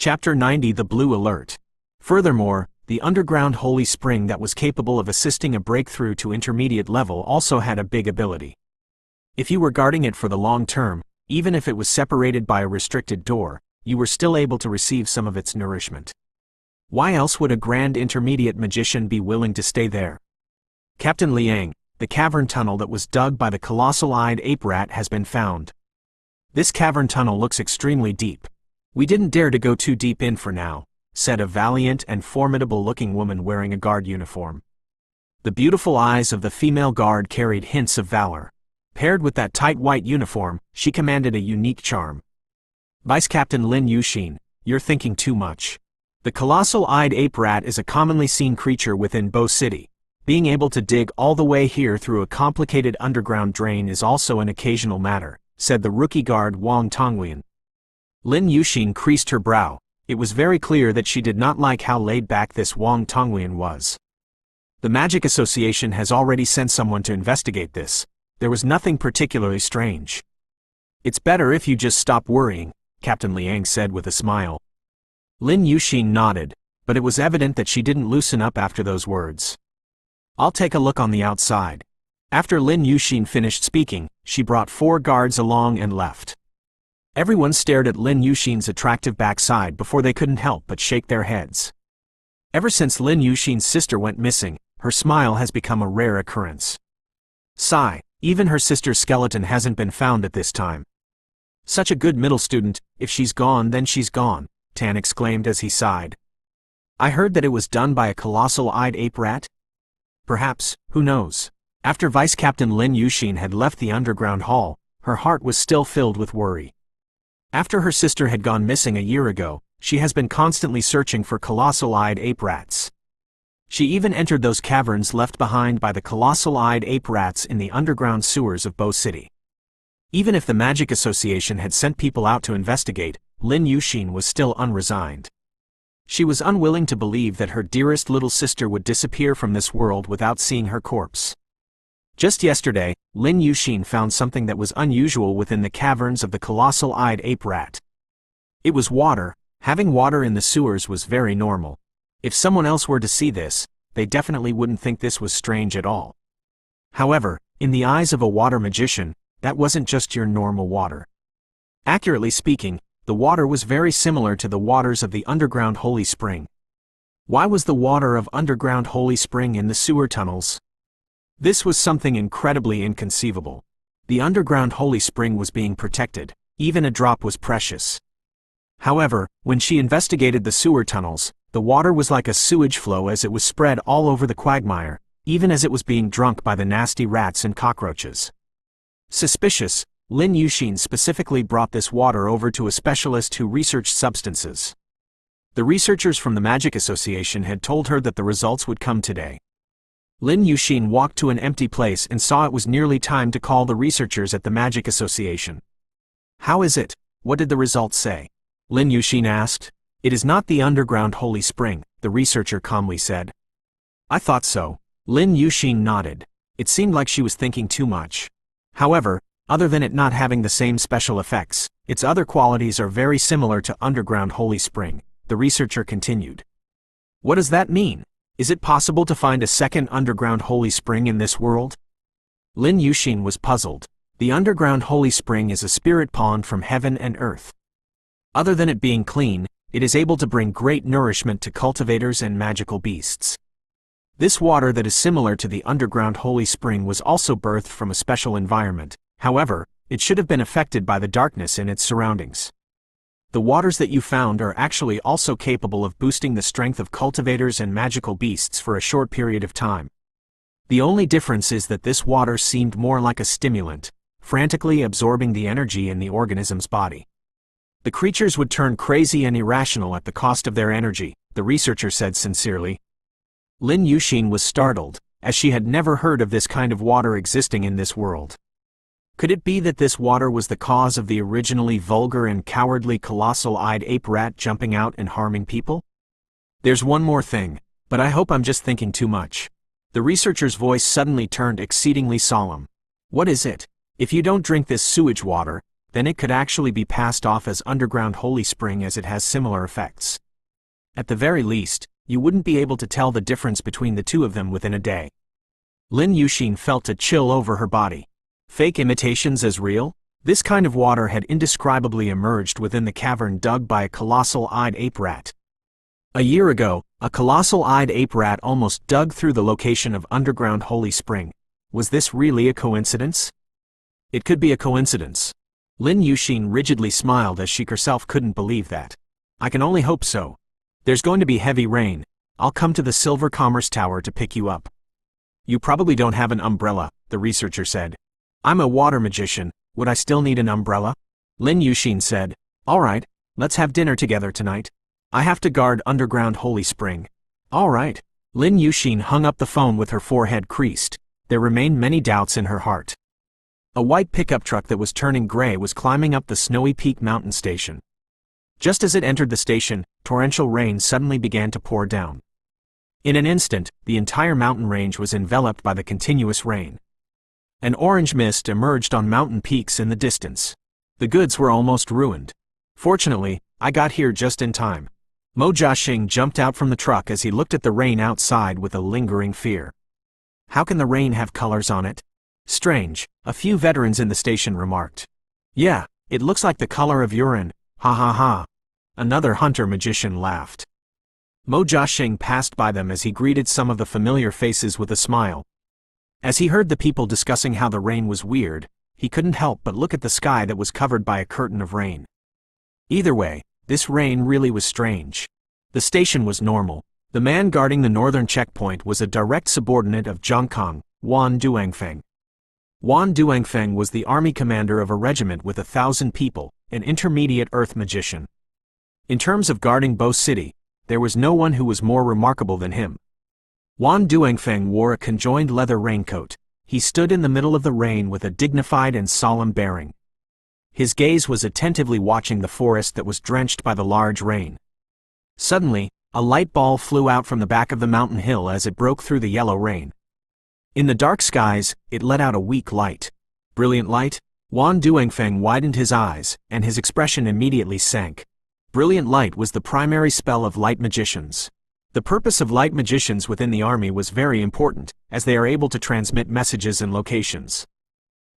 Chapter 90 The Blue Alert. Furthermore, the underground holy spring that was capable of assisting a breakthrough to intermediate level also had a big ability. If you were guarding it for the long term, even if it was separated by a restricted door, you were still able to receive some of its nourishment. Why else would a grand intermediate magician be willing to stay there? Captain Liang, the cavern tunnel that was dug by the colossal-eyed ape rat has been found. This cavern tunnel looks extremely deep. We didn't dare to go too deep in for now, said a valiant and formidable-looking woman wearing a guard uniform. The beautiful eyes of the female guard carried hints of valor. Paired with that tight white uniform, she commanded a unique charm. Vice Captain Lin Yuxin, you're thinking too much. The colossal-eyed ape rat is a commonly seen creature within Bo City. Being able to dig all the way here through a complicated underground drain is also an occasional matter, said the rookie guard Wang Tongluan. Lin Yuxin creased her brow. It was very clear that she did not like how laid back this Wang Tongluan was. The Magic Association has already sent someone to investigate this. There was nothing particularly strange. It's better if you just stop worrying, Captain Liang said with a smile. Lin Yuxin nodded, but it was evident that she didn't loosen up after those words. I'll take a look on the outside. After Lin Yuxin finished speaking, she brought 4 guards along and left. Everyone stared at Lin Yuxin's attractive backside before they couldn't help but shake their heads. Ever since Lin Yuxin's sister went missing, her smile has become a rare occurrence. Sigh, even her sister's skeleton hasn't been found at this time. Such a good middle student, if she's gone then she's gone, Tan exclaimed as he sighed. I heard that it was done by a colossal-eyed ape rat? Perhaps, who knows? After Vice Captain Lin Yuxin had left the underground hall, her heart was still filled with worry. After her sister had gone missing a year ago, she has been constantly searching for colossal-eyed ape rats. She even entered those caverns left behind by the colossal-eyed ape rats in the underground sewers of Bo City. Even if the Magic Association had sent people out to investigate, Lin Yuxin was still unresigned. She was unwilling to believe that her dearest little sister would disappear from this world without seeing her corpse. Just yesterday, Lin Yuxin found something that was unusual within the caverns of the colossal-eyed ape rat. It was water. Having water in the sewers was very normal. If someone else were to see this, they definitely wouldn't think this was strange at all. However, in the eyes of a water magician, that wasn't just your normal water. Accurately speaking, the water was very similar to the waters of the underground holy spring. Why was the water of underground holy spring in the sewer tunnels? This was something incredibly inconceivable. The underground holy spring was being protected. Even a drop was precious. However, when she investigated the sewer tunnels, the water was like a sewage flow as it was spread all over the quagmire, even as it was being drunk by the nasty rats and cockroaches. Suspicious, Lin Yuxin specifically brought this water over to a specialist who researched substances. The researchers from the Magic Association had told her that the results would come today. Lin Yuxin walked to an empty place and saw it was nearly time to call the researchers at the Magic Association. How is it? What did the results say? Lin Yuxin asked. It is not the underground holy spring, the researcher calmly said. I thought so. Lin Yuxin nodded. It seemed like she was thinking too much. However, other than it not having the same special effects, its other qualities are very similar to underground holy spring, the researcher continued. What does that mean? Is it possible to find a second underground holy spring in this world? Lin Yuxin was puzzled. The underground holy spring is a spirit pond from heaven and earth. Other than it being clean, it is able to bring great nourishment to cultivators and magical beasts. This water that is similar to the underground holy spring was also birthed from a special environment. However, it should have been affected by the darkness in its surroundings. The waters that you found are actually also capable of boosting the strength of cultivators and magical beasts for a short period of time. The only difference is that this water seemed more like a stimulant, frantically absorbing the energy in the organism's body. The creatures would turn crazy and irrational at the cost of their energy, the researcher said sincerely. Lin Yuxin was startled, as she had never heard of this kind of water existing in this world. Could it be that this water was the cause of the originally vulgar and cowardly colossal-eyed ape rat jumping out and harming people? There's one more thing, but I hope I'm just thinking too much. The researcher's voice suddenly turned exceedingly solemn. What is it? If you don't drink this sewage water, then it could actually be passed off as underground holy spring, as it has similar effects. At the very least, you wouldn't be able to tell the difference between the two of them within a day. Lin Yuxin felt a chill over her body. Fake imitations as real? This kind of water had indescribably emerged within the cavern dug by a colossal-eyed ape rat. A year ago, a colossal-eyed ape rat almost dug through the location of underground holy spring. Was this really a coincidence? It could be a coincidence. Lin Yuxin rigidly smiled as she herself couldn't believe that. I can only hope so. There's going to be heavy rain. I'll come to the Silver Commerce Tower to pick you up. You probably don't have an umbrella, the researcher said. I'm a water magician, would I still need an umbrella? Lin Yuxin said, all right, let's have dinner together tonight. I have to guard underground holy spring. All right. Lin Yuxin hung up the phone with her forehead creased. There remained many doubts in her heart. A white pickup truck that was turning gray was climbing up the snowy peak mountain station. Just as it entered the station, torrential rain suddenly began to pour down. In an instant, the entire mountain range was enveloped by the continuous rain. An orange mist emerged on mountain peaks in the distance. The goods were almost ruined. Fortunately, I got here just in time. Mo Jiaxing jumped out from the truck as he looked at the rain outside with a lingering fear. How can the rain have colors on it? Strange, a few veterans in the station remarked. Yeah, it looks like the color of urine. Ha ha ha. Another hunter magician laughed. Mo Jiaxing passed by them as he greeted some of the familiar faces with a smile. As he heard the people discussing how the rain was weird, he couldn't help but look at the sky that was covered by a curtain of rain. Either way, this rain really was strange. The station was normal. The man guarding the northern checkpoint was a direct subordinate of Zhongkang, Wan Duangfeng. Wan Duangfeng was the army commander of a regiment with 1,000 people, an intermediate earth magician. In terms of guarding Bo City, there was no one who was more remarkable than him. Wan Duangfeng wore a conjoined leather raincoat. He stood in the middle of the rain with a dignified and solemn bearing. His gaze was attentively watching the forest that was drenched by the large rain. Suddenly, a light ball flew out from the back of the mountain hill as it broke through the yellow rain. In the dark skies, it let out a weak light. Brilliant light? Wan Duangfeng widened his eyes, and his expression immediately sank. Brilliant light was the primary spell of light magicians. The purpose of light magicians within the army was very important, as they are able to transmit messages and locations.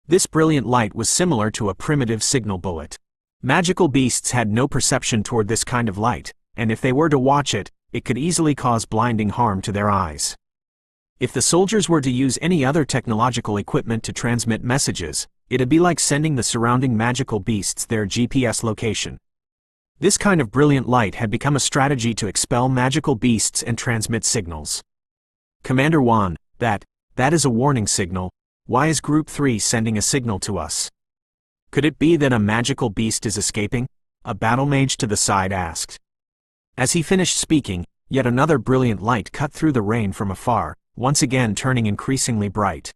This brilliant light was similar to a primitive signal bullet. Magical beasts had no perception toward this kind of light, and if they were to watch it, it could easily cause blinding harm to their eyes. If the soldiers were to use any other technological equipment to transmit messages, it'd be like sending the surrounding magical beasts their GPS location. This kind of brilliant light had become a strategy to expel magical beasts and transmit signals. Commander Wan, that is a warning signal. Why is Group 3 sending a signal to us? Could it be that a magical beast is escaping? A battle mage to the side asked. As he finished speaking, yet another brilliant light cut through the rain from afar, once again turning increasingly bright.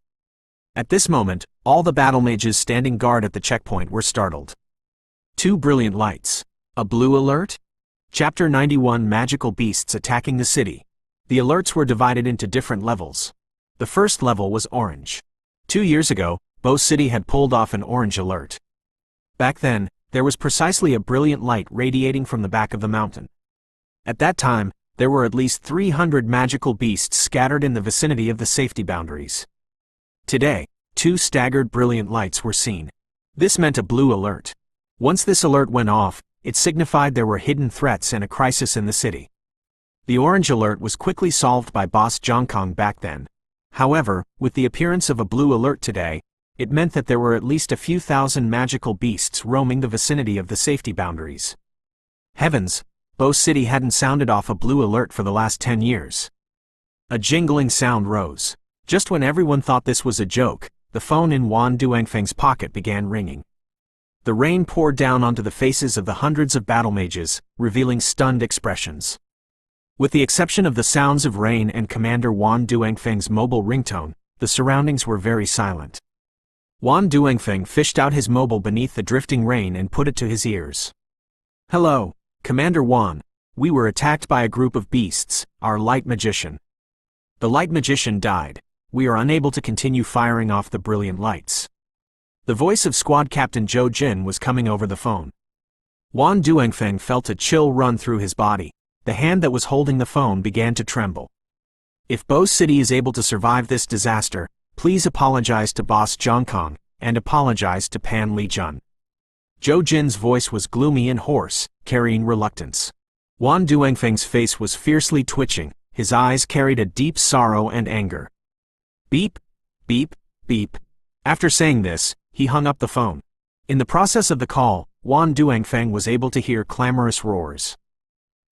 At this moment, all the battle mages standing guard at the checkpoint were startled. Two brilliant lights. A blue alert? Chapter 91 Magical Beasts Attacking the City. The alerts were divided into different levels. The first level was orange. 2 years ago, Bo City had pulled off an orange alert. Back then, there was precisely a brilliant light radiating from the back of the mountain. At that time, there were at least 300 magical beasts scattered in the vicinity of the safety boundaries. Today, 2 staggered brilliant lights were seen. This meant a blue alert. Once this alert went off, it signified there were hidden threats and a crisis in the city. The orange alert was quickly solved by Boss Zhongkang back then. However, with the appearance of a blue alert today, it meant that there were at least a few thousand magical beasts roaming the vicinity of the safety boundaries. Heavens! Bo City hadn't sounded off a blue alert for the last 10 years. A jingling sound rose. Just when everyone thought this was a joke, the phone in Wan Duangfeng's pocket began ringing. The rain poured down onto the faces of the hundreds of battle mages, revealing stunned expressions. With the exception of the sounds of rain and Commander Wan Duangfeng's mobile ringtone, the surroundings were very silent. Wan Duangfeng fished out his mobile beneath the drifting rain and put it to his ears. Hello, Commander Wan. We were attacked by a group of beasts, our light magician. The light magician died. We are unable to continue firing off the brilliant lights. The voice of Squad Captain Zhou Jin was coming over the phone. Wan Duangfeng felt a chill run through his body. The hand that was holding the phone began to tremble. If Bo City is able to survive this disaster, please apologize to Boss Zhongkong, and apologize to Pan Lijun. Zhou Jin's voice was gloomy and hoarse, carrying reluctance. Wan Duangfeng's face was fiercely twitching, his eyes carried a deep sorrow and anger. Beep, beep, beep. After saying this, he hung up the phone. In the process of the call, Wan Duangfeng was able to hear clamorous roars.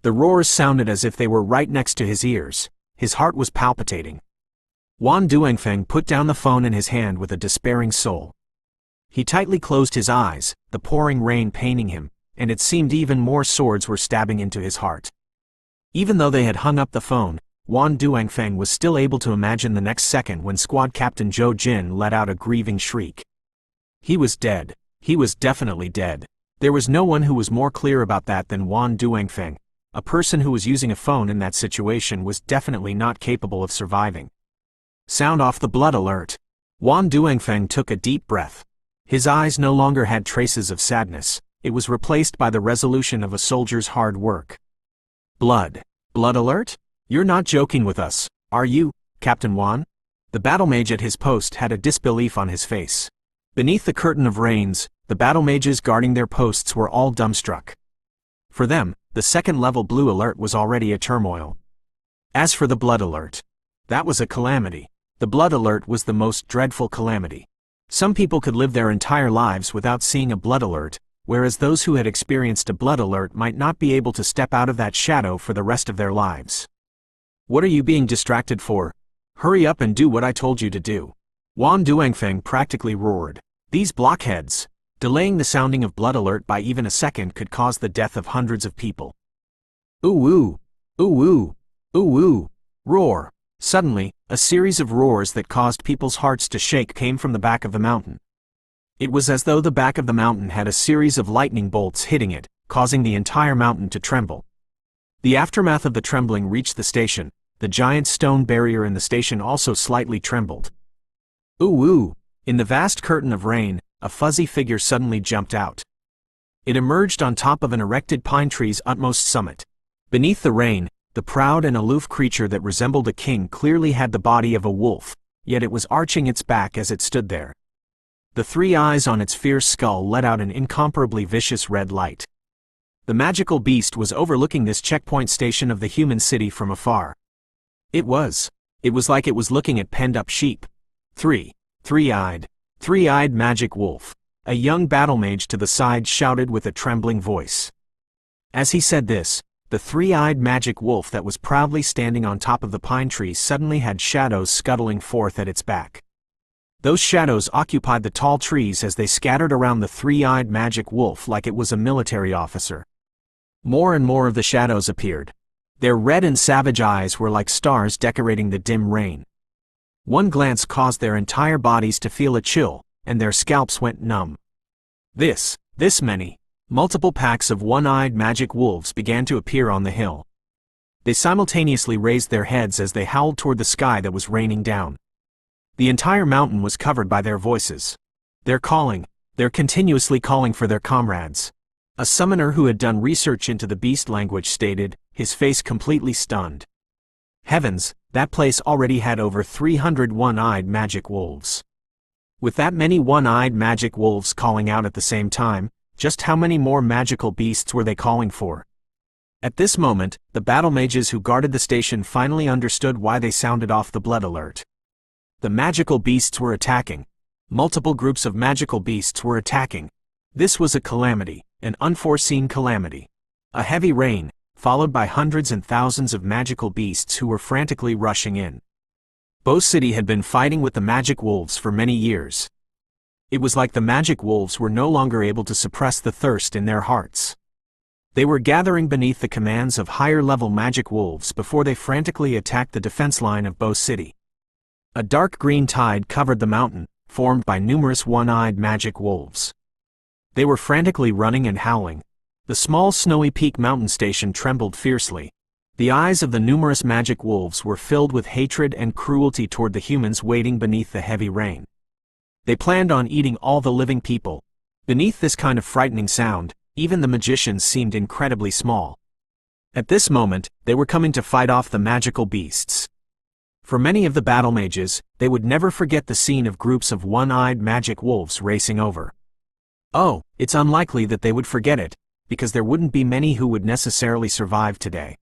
The roars sounded as if they were right next to his ears. His heart was palpitating. Wan Duangfeng put down the phone in his hand with a despairing soul. He tightly closed his eyes, the pouring rain paining him, and it seemed even more swords were stabbing into his heart. Even though they had hung up the phone, Wan Duangfeng was still able to imagine the next second when Squad Captain Zhou Jin let out a grieving shriek. He was dead. He was definitely dead. There was no one who was more clear about that than Wan Duangfeng. A person who was using a phone in that situation was definitely not capable of surviving. Sound off the blood alert. Wan Duangfeng took a deep breath. His eyes no longer had traces of sadness. It was replaced by the resolution of a soldier's hard work. Blood. Blood alert? You're not joking with us, are you, Captain Wan? The battle mage at his post had a disbelief on his face. Beneath the curtain of reins, the battle mages guarding their posts were all dumbstruck. For them, the second-level blue alert was already a turmoil. As for the blood alert, that was a calamity. The blood alert was the most dreadful calamity. Some people could live their entire lives without seeing a blood alert, whereas those who had experienced a blood alert might not be able to step out of that shadow for the rest of their lives. What are you being distracted for? Hurry up and do what I told you to do. Wan Duangfeng practically roared. These blockheads! Delaying the sounding of blood alert by even a second could cause the death of hundreds of people. Ooh-woo! Ooh-woo! Ooh-woo! Roar! Suddenly, a series of roars that caused people's hearts to shake came from the back of the mountain. It was as though the back of the mountain had a series of lightning bolts hitting it, causing the entire mountain to tremble. The aftermath of the trembling reached the station. The giant stone barrier in the station also slightly trembled. Ooh-woo! In the vast curtain of rain, a fuzzy figure suddenly jumped out. It emerged on top of an erected pine tree's utmost summit. Beneath the rain, the proud and aloof creature that resembled a king clearly had the body of a wolf, yet it was arching its back as it stood there. The three eyes on its fierce skull let out an incomparably vicious red light. The magical beast was overlooking this checkpoint station of the human city from afar. It was like it was looking at penned-up sheep. Three-eyed magic wolf. A young battle mage to the side shouted with a trembling voice. As he said this, the three-eyed magic wolf that was proudly standing on top of the pine tree suddenly had shadows scuttling forth at its back. Those shadows occupied the tall trees as they scattered around the three-eyed magic wolf like it was a military officer. More and more of the shadows appeared. Their red and savage eyes were like stars decorating the dim rain. One glance caused their entire bodies to feel a chill, and their scalps went numb. This many, multiple packs of one-eyed magic wolves began to appear on the hill. They simultaneously raised their heads as they howled toward the sky that was raining down. The entire mountain was covered by their voices. They're continuously calling for their comrades. A summoner who had done research into the beast language stated, his face completely stunned. Heavens, that place already had over 300 one-eyed magic wolves. With that many one-eyed magic wolves calling out at the same time, just how many more magical beasts were they calling for? At this moment, the battle mages who guarded the station finally understood why they sounded off the blood alert. The magical beasts were attacking. Multiple groups of magical beasts were attacking. This was a calamity, an unforeseen calamity. A heavy rain, followed by hundreds and thousands of magical beasts who were frantically rushing in. Bo City had been fighting with the magic wolves for many years. It was like the magic wolves were no longer able to suppress the thirst in their hearts. They were gathering beneath the commands of higher-level magic wolves before they frantically attacked the defense line of Bo City. A dark green tide covered the mountain, formed by numerous one-eyed magic wolves. They were frantically running and howling. The small snowy peak mountain station trembled fiercely. The eyes of the numerous magic wolves were filled with hatred and cruelty toward the humans waiting beneath the heavy rain. They planned on eating all the living people. Beneath this kind of frightening sound, even the magicians seemed incredibly small. At this moment, they were coming to fight off the magical beasts. For many of the battle mages, they would never forget the scene of groups of one-eyed magic wolves racing over. Oh, it's unlikely that they would forget it, because there wouldn't be many who would necessarily survive today.